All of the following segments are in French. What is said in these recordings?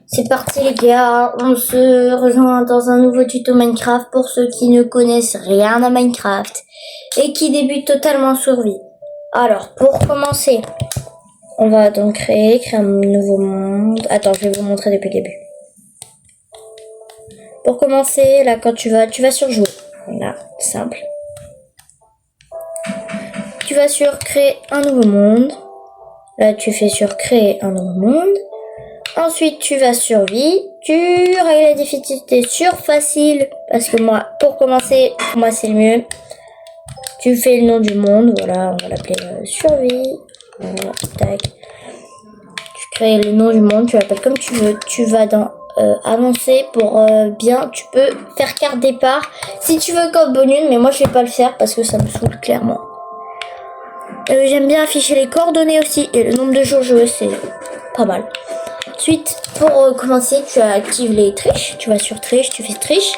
C'est parti les gars, on se rejoint dans un nouveau tuto Minecraft pour ceux qui ne connaissent rien à Minecraft et qui débutent totalement en survie. Alors pour commencer, on va donc créer un nouveau monde. Attends, je vais vous montrer depuis le début. Pour commencer, là quand tu vas sur jouer. Voilà, simple. Tu vas sur créer un nouveau monde. Là tu fais sur créer un nouveau monde. Ensuite, tu vas sur vie, tu règles la difficulté sur facile, parce que moi, pour commencer, pour moi c'est le mieux. Tu fais le nom du monde, voilà, on va l'appeler survie. Voilà, tac. Tu crées le nom du monde, tu l'appelles comme tu veux. Tu vas dans avancer pour bien, tu peux faire carte départ. Si tu veux comme bonus, mais moi je vais pas le faire parce que ça me saoule clairement. J'aime bien afficher les coordonnées aussi et le nombre de jours joués, c'est pas mal. Ensuite, pour commencer, tu actives les triches. Tu vas sur triche, tu fais triche.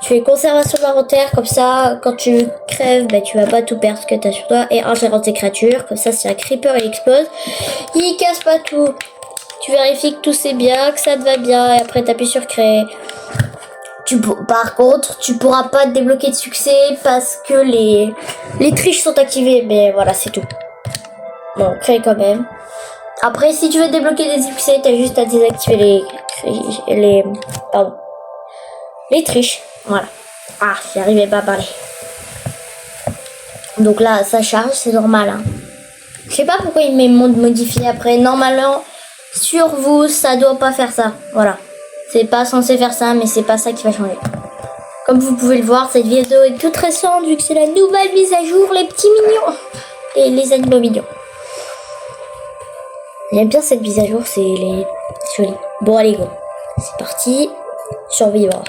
Tu fais conservation d'inventaire, comme ça, quand tu crèves, bah, tu vas pas tout perdre ce que tu as sur toi. Et ingérence des créatures, comme ça, si un creeper il explose, il casse pas tout. Tu vérifies que tout c'est bien, que ça te va bien, et après tu appuies sur créer. Par contre, tu pourras pas te débloquer de succès parce que les triches sont activées. Mais voilà, c'est tout. Bon, crée quand même. Après, si tu veux débloquer des succès, t'as juste à désactiver les triches. Voilà. Ah, j'arrivais pas à parler. Donc là, ça charge, c'est normal. Hein. Je sais pas pourquoi il met monde modifié après. Normalement, sur vous, ça doit pas faire ça. Voilà. C'est pas censé faire ça, mais c'est pas ça qui va changer. Comme vous pouvez le voir, cette vidéo est toute récente vu que c'est la nouvelle mise à jour, les petits mignons. Et les animaux mignons. J'aime bien cette mise à jour, c'est les jolis. Bon allez go, c'est parti, survivre.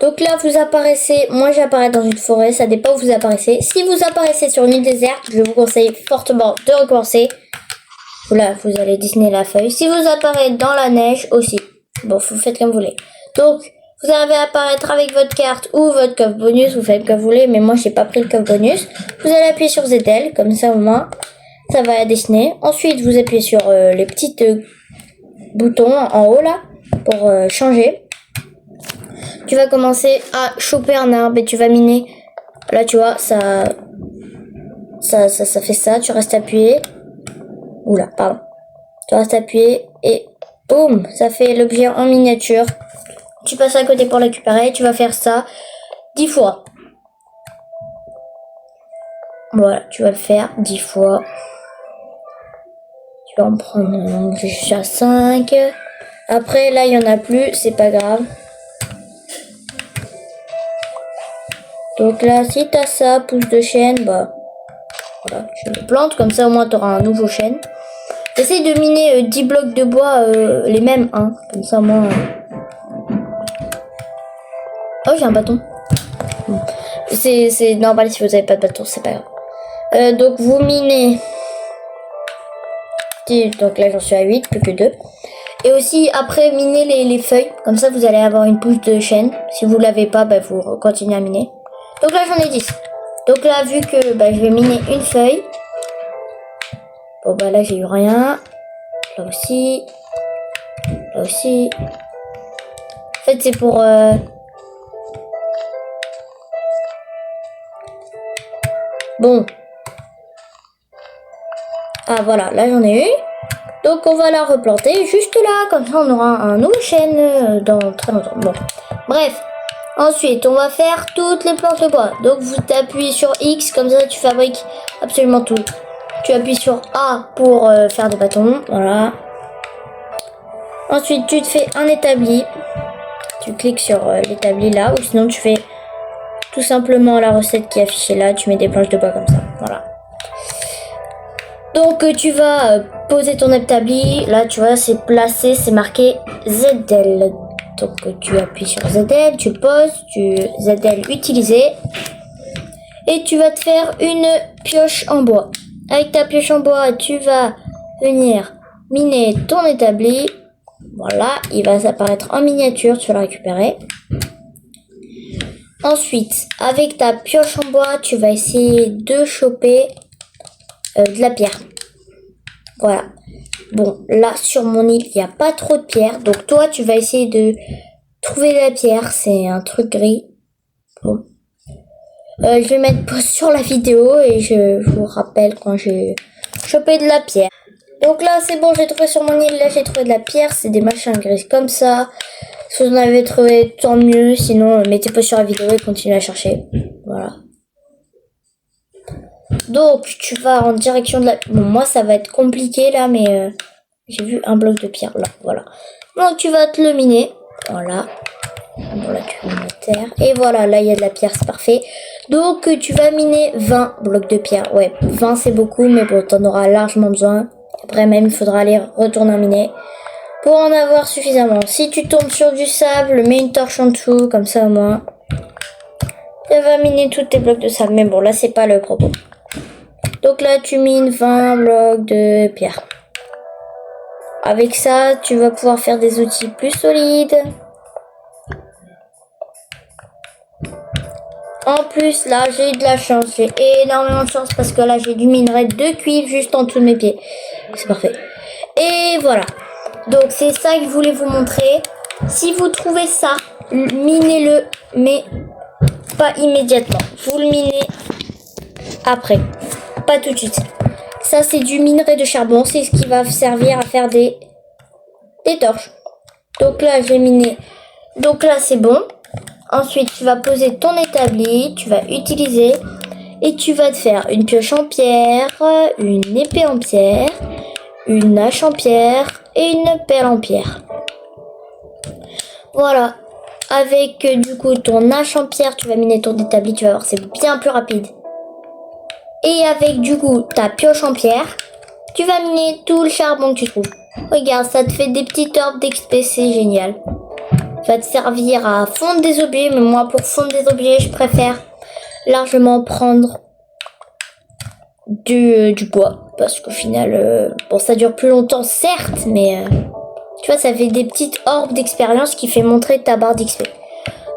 Donc là vous apparaissez, moi j'apparais dans une forêt, ça dépend où vous apparaissez. Si vous apparaissez sur une île déserte, je vous conseille fortement de recommencer. Là vous allez dessiner la feuille. Si vous apparaissez dans la neige aussi, bon vous faites comme vous voulez. Donc vous allez apparaître avec votre carte ou votre coffre bonus, vous faites comme vous voulez, mais moi j'ai pas pris le coffre bonus. Vous allez appuyer sur ZL, comme ça au moins. Ça va dessiner. Ensuite, vous appuyez sur les petits boutons en haut là pour changer. Tu vas commencer à choper un arbre et tu vas miner. Là, tu vois, ça fait ça. Tu restes appuyé. Oula, pardon. Tu restes appuyé et boum, ça fait l'objet en miniature. Tu passes à côté pour le récupérer. Tu vas faire ça 10 fois. Voilà, tu vas le faire 10 fois. Tu vas en prendre jusqu'à 5. Après, là, il n'y en a plus. C'est pas grave. Donc là, si tu as ça, pouce de chêne, bah, voilà, tu le plantes. Comme ça, au moins, tu auras un nouveau chêne. Essaye de miner 10 blocs de bois, les mêmes. Hein. Comme ça, moi... Oh, j'ai un bâton. C'est normal si vous n'avez pas de bâton, c'est pas grave. Donc, vous minez... Donc là j'en suis à 8, plus que 2. Et aussi après miner les feuilles. Comme ça vous allez avoir une pousse de chêne. Si vous l'avez pas, bah, vous continuez à miner. Donc là j'en ai 10. Donc là vu que je vais miner une feuille. Bon bah là j'ai eu rien. Là aussi. Là aussi. En fait c'est pour... Bon. Ah voilà, là j'en ai une. Donc on va la replanter juste là, comme ça on aura un nouveau chêne dans très longtemps. Bon, bref. Ensuite, on va faire toutes les plantes de bois. Donc vous appuyez sur X, comme ça tu fabriques absolument tout. Tu appuies sur A pour faire des bâtons, voilà. Ensuite, tu te fais un établi. Tu cliques sur l'établi là, ou sinon tu fais tout simplement la recette qui est affichée là. Tu mets des planches de bois comme ça, voilà. Donc tu vas poser ton établi, là tu vois c'est placé, c'est marqué ZL. Donc tu appuies sur ZL, tu poses, tu ZL utiliser. Et tu vas te faire une pioche en bois. Avec ta pioche en bois, tu vas venir miner ton établi. Voilà, il va s'apparaître en miniature, tu vas le récupérer. Ensuite, avec ta pioche en bois, tu vas essayer de choper de la pierre. Voilà. Bon, là, sur mon île, il n'y a pas trop de pierres. Donc, toi, tu vas essayer de trouver la pierre. C'est un truc gris. Bon. Je vais mettre pause sur la vidéo et je vous rappelle quand j'ai chopé de la pierre. Donc là, c'est bon, j'ai trouvé sur mon île. Là, j'ai trouvé de la pierre. C'est des machins gris comme ça. Si vous en avez trouvé, tant mieux. Sinon, mettez pause sur la vidéo et continuez à chercher. Voilà. Donc, tu vas en direction de la... Bon, moi, ça va être compliqué, là, mais... j'ai vu un bloc de pierre, là, voilà. Donc, tu vas te le miner. Voilà. Bon, là, tu mets la terre. Et voilà, là, il y a de la pierre, c'est parfait. Donc, tu vas miner 20 blocs de pierre. Ouais, 20, c'est beaucoup, mais bon, t'en auras largement besoin. Après, même, il faudra aller retourner en miner pour en avoir suffisamment. Si tu tombes sur du sable, mets une torche en dessous, comme ça, au moins. Ça va miner tous tes blocs de sable. Mais bon, là, c'est pas le propos. Donc là, tu mines 20 blocs de pierre. Avec ça, tu vas pouvoir faire des outils plus solides. En plus, là, j'ai eu de la chance. J'ai énormément de chance parce que là, j'ai du minerai de cuivre juste en dessous de mes pieds. C'est parfait. Et voilà. Donc, c'est ça que je voulais vous montrer. Si vous trouvez ça, minez-le, mais pas immédiatement. Vous le minez après. Pas tout de suite. Ça, c'est du minerai de charbon. C'est ce qui va servir à faire des torches. Donc là, j'ai miné. Donc là, c'est bon. Ensuite, tu vas poser ton établi. Tu vas utiliser. Et tu vas te faire une pioche en pierre, une épée en pierre, une hache en pierre et une pelle en pierre. Voilà. Avec du coup ton hache en pierre, tu vas miner ton établi. Tu vas voir, c'est bien plus rapide. Et avec du coup ta pioche en pierre, tu vas miner tout le charbon que tu trouves. Regarde, ça te fait des petites orbes d'XP, c'est génial. Ça va te servir à fondre des objets, mais moi pour fondre des objets, je préfère largement prendre du bois. Parce qu'au final, bon ça dure plus longtemps certes, mais tu vois ça fait des petites orbes d'expérience qui fait montrer ta barre d'XP.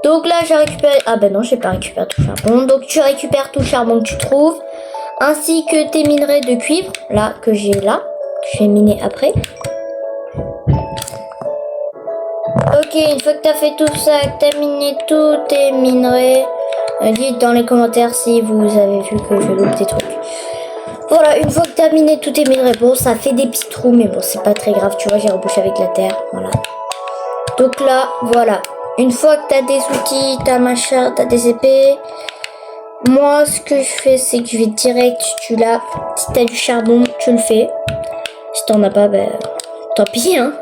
Donc là j'ai récupéré, ah ben non j'ai pas récupéré tout le charbon. Donc tu récupères tout le charbon que tu trouves. Ainsi que tes minerais de cuivre, là, que j'ai là. Je vais miner après. Ok, une fois que tu as fait tout ça, que tu as miné tous tes minerais, dites dans les commentaires si vous avez vu que je loupe des trucs. Voilà, une fois que tu as miné tous tes minerais, bon, ça fait des petits trous, mais bon, c'est pas très grave, tu vois, j'ai rebouché avec la terre, voilà. Donc là, voilà. Une fois que tu as des outils, tu as machin, tu as des épées... Moi, ce que je fais, c'est que je vais direct, tu l'as. Si t'as du charbon, tu le fais. Si t'en as pas, ben, tant pis, hein.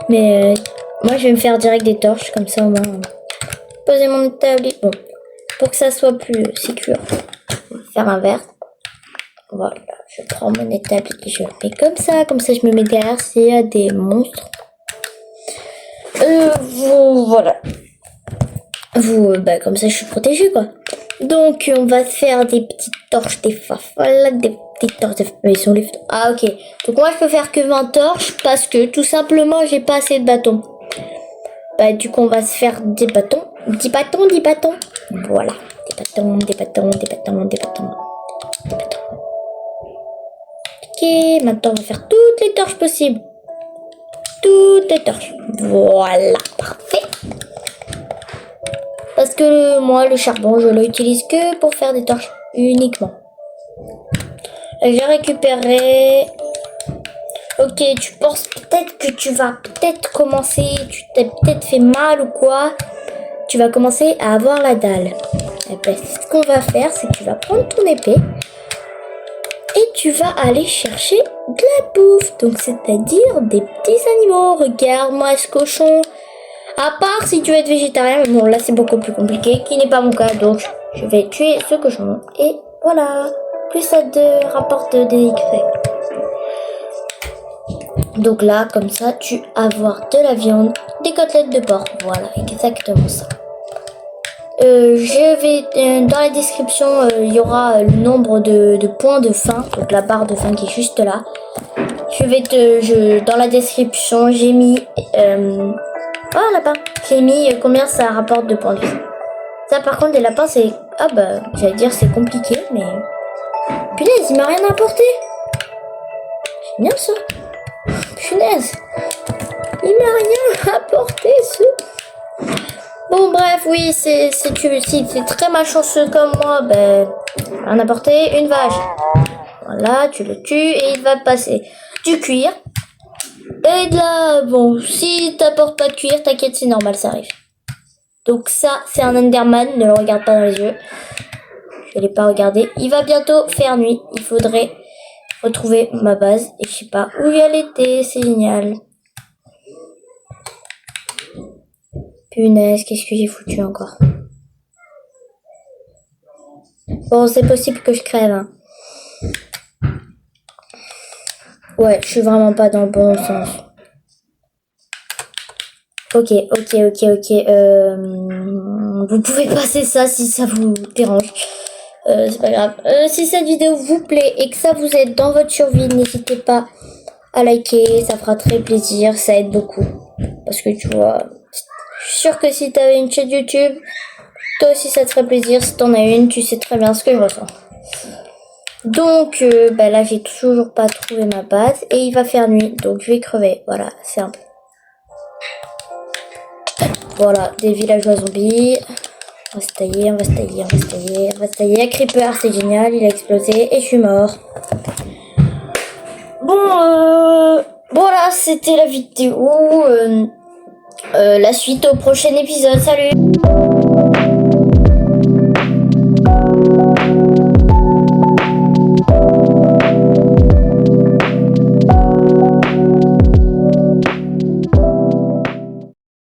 Mais moi, je vais me faire direct des torches, comme ça, au moins. Poser mon établi. Bon, pour que ça soit plus sécure, on va faire un verre. Voilà, je prends mon établi et je le mets comme ça, je me mets derrière s'il y a des monstres. Voilà. Bah, comme ça, je suis protégée, quoi. Donc, on va faire des petites torches, des fafalas, des petites torches. Ils sont les... Ah, ok. Donc, moi, je peux faire que 20 torches parce que, tout simplement, j'ai pas assez de bâtons. Bah, du coup, on va se faire des bâtons. 10 bâtons, 10 bâtons. Voilà. Des bâtons, des bâtons, des bâtons, des bâtons. Des bâtons. Ok. Maintenant, on va faire toutes les torches possibles. Toutes les torches. Voilà. Parfait. Parce que moi, le charbon, je l'utilise que pour faire des torches uniquement. J'ai récupéré... Ok, tu penses peut-être que tu vas peut-être commencer... Tu t'es peut-être fait mal ou quoi. Tu vas commencer à avoir la dalle. Et ben, ce qu'on va faire, c'est que tu vas prendre ton épée. Et tu vas aller chercher de la bouffe. Donc, c'est-à-dire des petits animaux. Regarde-moi ce cochon... À part si tu veux être végétarien, mais bon là c'est beaucoup plus compliqué, qui n'est pas mon cas, donc je vais tuer ce cochon. Et voilà, plus ça te rapporte des XP. Donc là, comme ça, tu vas avoir de la viande, des côtelettes de porc, voilà, exactement ça. Je vais, dans la description, il y aura le nombre de points de faim, donc la barre de faim qui est juste là. Dans la description, j'ai mis... Oh, lapin. J'ai mis combien ça rapporte de points de vie. Ça, par contre, des lapins, c'est... Ah, bah, j'allais dire c'est compliqué, mais... Punaise, il m'a rien apporté. C'est bien, ça. Punaise. Il m'a rien apporté, ce... Bon, bref, oui, si t'es très malchanceux comme moi, ben, rien apporté, une vache. Voilà, tu le tues et il va passer du cuir. Et de là, bon, si t'apportes pas de cuir, t'inquiète, c'est normal, ça arrive. Donc ça, c'est un Enderman, ne le regarde pas dans les yeux. Je l'ai pas regardé. Il va bientôt faire nuit. Il faudrait retrouver ma base. Et je sais pas où elle était, c'est génial. Punaise, qu'est-ce que j'ai foutu encore? Bon, c'est possible que je crève, hein. Ouais, je suis vraiment pas dans le bon sens. Ok. Vous pouvez passer ça si ça vous dérange. C'est pas grave. Si cette vidéo vous plaît et que ça vous aide dans votre survie, n'hésitez pas à liker. Ça fera très plaisir. Ça aide beaucoup. Parce que tu vois, je suis sûre que si t'avais une chaîne YouTube, toi aussi ça te ferait plaisir. Si t'en as une, tu sais très bien ce que je ressens. Donc là j'ai toujours pas trouvé ma base et il va faire nuit, donc je vais crever. Voilà, simple. Voilà, des villageois zombies. On va se tailler. Un creeper, c'est génial, il a explosé et je suis mort. Bon, voilà, c'était la vidéo. La suite au prochain épisode. Salut!